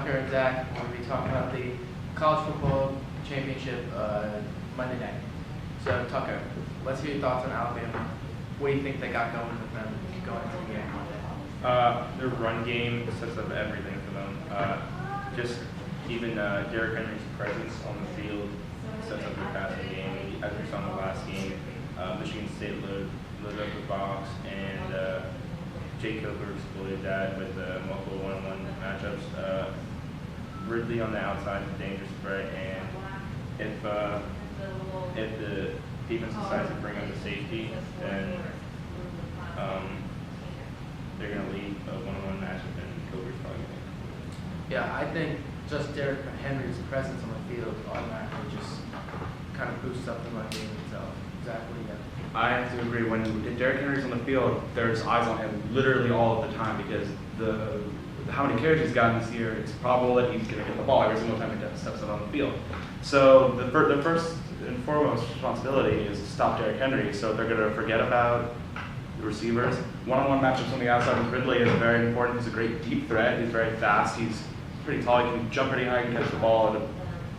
Tucker and Zach. We're going to be talking about the college football championship Monday night. So Tucker, let's hear your thoughts on Alabama. What do you think they got going with them going into the game? Their run game sets up everything for them. Just even Derrick Henry's presence on the field sets up their passing game. As we saw in the last game, Michigan State loaded up the box, and Jake Coker exploited that with multiple one-on-one matchups. Ridley on the outside is a dangerous threat, and if the defense decides to bring up the safety, then they're going to lead a one-on-one matchup, and Coker's probably going to. Yeah, I think just Derrick Henry's presence on the field automatically just kind of boosts up the run game itself. Zach, what do you got? I have to agree. When Derrick Henry's on the field, there's eyes on him literally all of the time because how many carries he's gotten this year, it's probable that he's going to get the ball every single time he steps out on the field. So the first and foremost responsibility is to stop Derrick Henry. So they're going to forget about the receivers. One-on-one matchups on the outside with Ridley is very important. He's a great deep threat. He's very fast. He's pretty tall. He can jump pretty high. He can catch the ball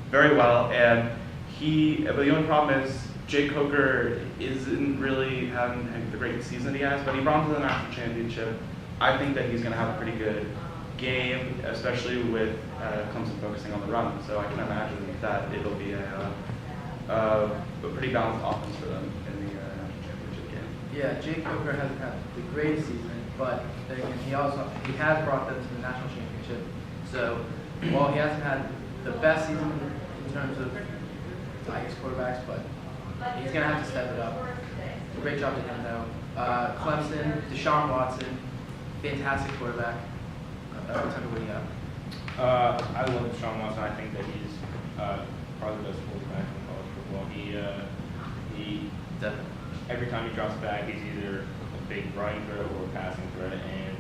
very well. But the only problem is Jake Coker isn't really having the great season he has, but he brought him to the national championship. I think that he's going to have a pretty good game, especially with Clemson focusing on the run. So I can imagine that it'll be a pretty balanced offense for them in the national championship game. Yeah, Jake Coker hasn't had the greatest season, but then again, he has brought them to the national championship. So while he hasn't had the best season in terms of quarterbacks, but he's going to have to step it up. Great job to him, though. Clemson, Deshaun Watson, fantastic quarterback. Tucker, what do you got? I love Deshaun Watson. I think that he's probably the best quarterback in college football. He Definitely. every time he drops back, he's either a big running threat or a passing threat, and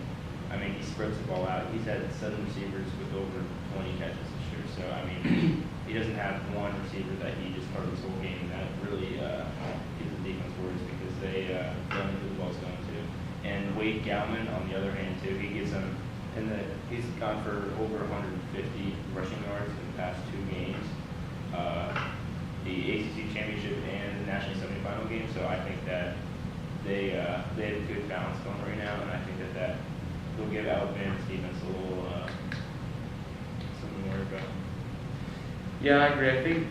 I mean he spreads the ball out. He's had 7 receivers with over 20 catches this year. So I mean he doesn't have one receiver that he just targets the whole game. That really gives the defense worries because they don't know who the ball's going to. And Wade Gallman, on the other hand, too, he gives them. He's gone for over 150 rushing yards in the past 2 games, the ACC championship and the national semifinal game. So I think that they have a good balance going right now, and I think that will give Alabama's defense a little something to worry about. Yeah, I agree.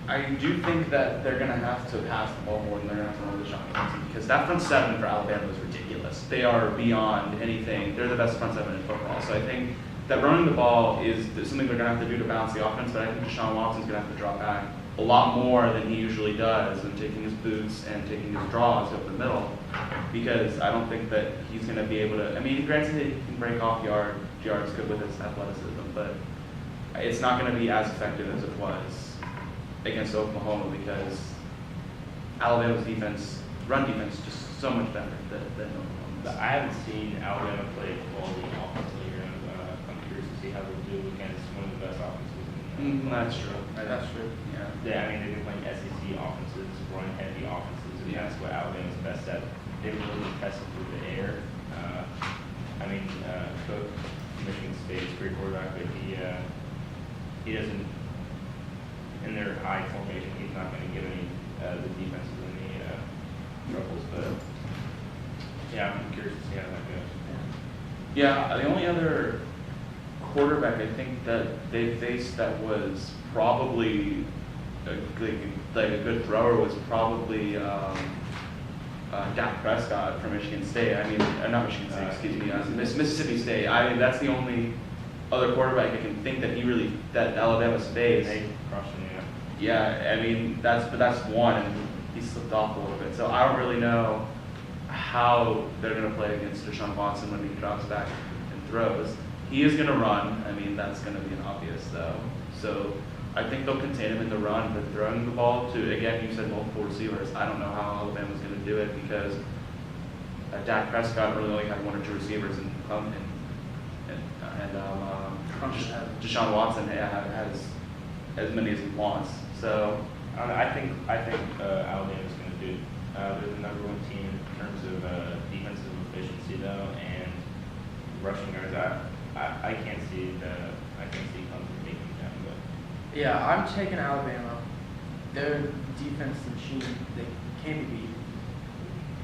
I do think that they're going to have to pass the ball more than they're going to have to run the Deshaun Watson because that front seven for Alabama is ridiculous. They are beyond anything. They're the best front seven in football. So I think that running the ball is something they're going to have to do to balance the offense, but I think Deshaun Watson's going to have to drop back a lot more than he usually does and taking his boots and taking his draws up the middle because I don't think that he's going to be able to – I mean, granted he can break off yards good with his athleticism, but it's not going to be as effective as it was against Oklahoma because Alabama's run defense, is just so much better than Oklahoma. I haven't seen Alabama play quality offense later, and I'm curious to see how they'll do against one of the best offenses. That's true. That's true. Yeah, I mean they've been playing SEC offenses, run-heavy offenses, and that's what Alabama's best at. They've really been tested through the air. Cook, Michigan State's great quarterback, but he doesn't. In their high formation, he's not going to give any the defenses any troubles. But yeah, I'm curious to see how that goes. Yeah, the only other quarterback I think that they faced that was probably like a good thrower was probably Dak Prescott from Michigan State. I mean, not Michigan State, excuse me, Mississippi State. I mean, that's the only other quarterback I can think that that Alabama's faced. They crushed him, yeah. Yeah, I mean that's one, and he slipped off a little bit. So I don't really know how they're going to play against Deshaun Watson when he drops back and throws. He is going to run. I mean that's going to be an obvious though. So I think they'll contain him in the run, but throwing the ball to again you said multiple receivers. I don't know how Alabama's going to do it because Dak Prescott really only had 1 or 2 receivers, and Deshaun Watson has as many as he wants. So I think Alabama's going to do. They're the #1 team in terms of defensive efficiency, though, and rushing yards. I can't see I can see Clemson taking it down, but. Yeah, I'm taking Alabama. Their defense machine, they can't be beat.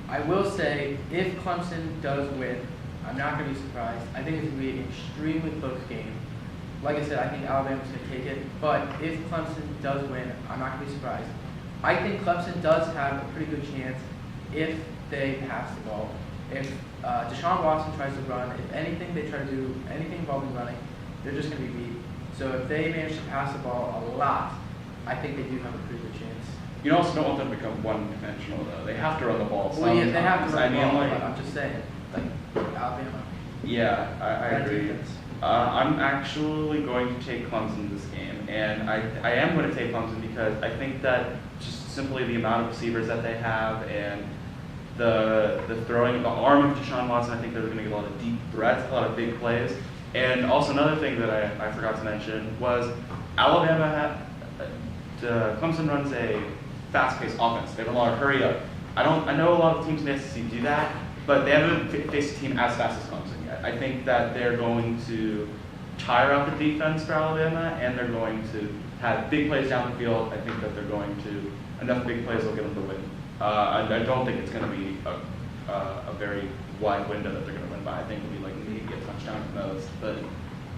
I will say, if Clemson does win, I'm not going to be surprised. I think it's going to be an extremely close game. Like I said, I think Alabama's going to take it. But if Clemson does win, I'm not going to be surprised. I think Clemson does have a pretty good chance if they pass the ball. If Deshaun Watson tries to run, if anything, they try to do anything involving running, they're just going to be beat. So if they manage to pass the ball a lot, I think they do have a pretty good chance. You also don't want them to become one-dimensional, though. They have to run the ball. Well, yeah, they have to sometimes. run the ball, like, but I'm just saying, like Alabama. yeah, I That agree. defense. I'm actually going to take Clemson this game, and I am going to take Clemson because I think that just simply the amount of receivers that they have and the throwing, the arm of Deshaun Watson, I think they're going to get a lot of deep threats, a lot of big plays. And also another thing that I forgot to mention was Alabama Clemson runs a fast-paced offense. They have a lot of hurry up. I know a lot of teams in the SEC do that, but they haven't faced a team as fast as Clemson yet. I think that they're going to tire out the defense for Alabama, and they're going to have big plays down the field. I think that they're going to enough big plays will get them the win. I don't think it's going to be a very wide window that they're going to win by. I think it'll be like maybe a touchdown at most, but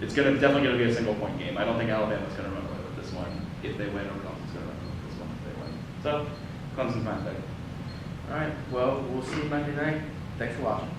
it's definitely going to be a single-point game. I don't think Alabama's going to run away with this one if they win, or Clemson's going to run away with this one if they win. So Clemson's my pick. All right. Well, we'll see you Monday night. Thanks for watching.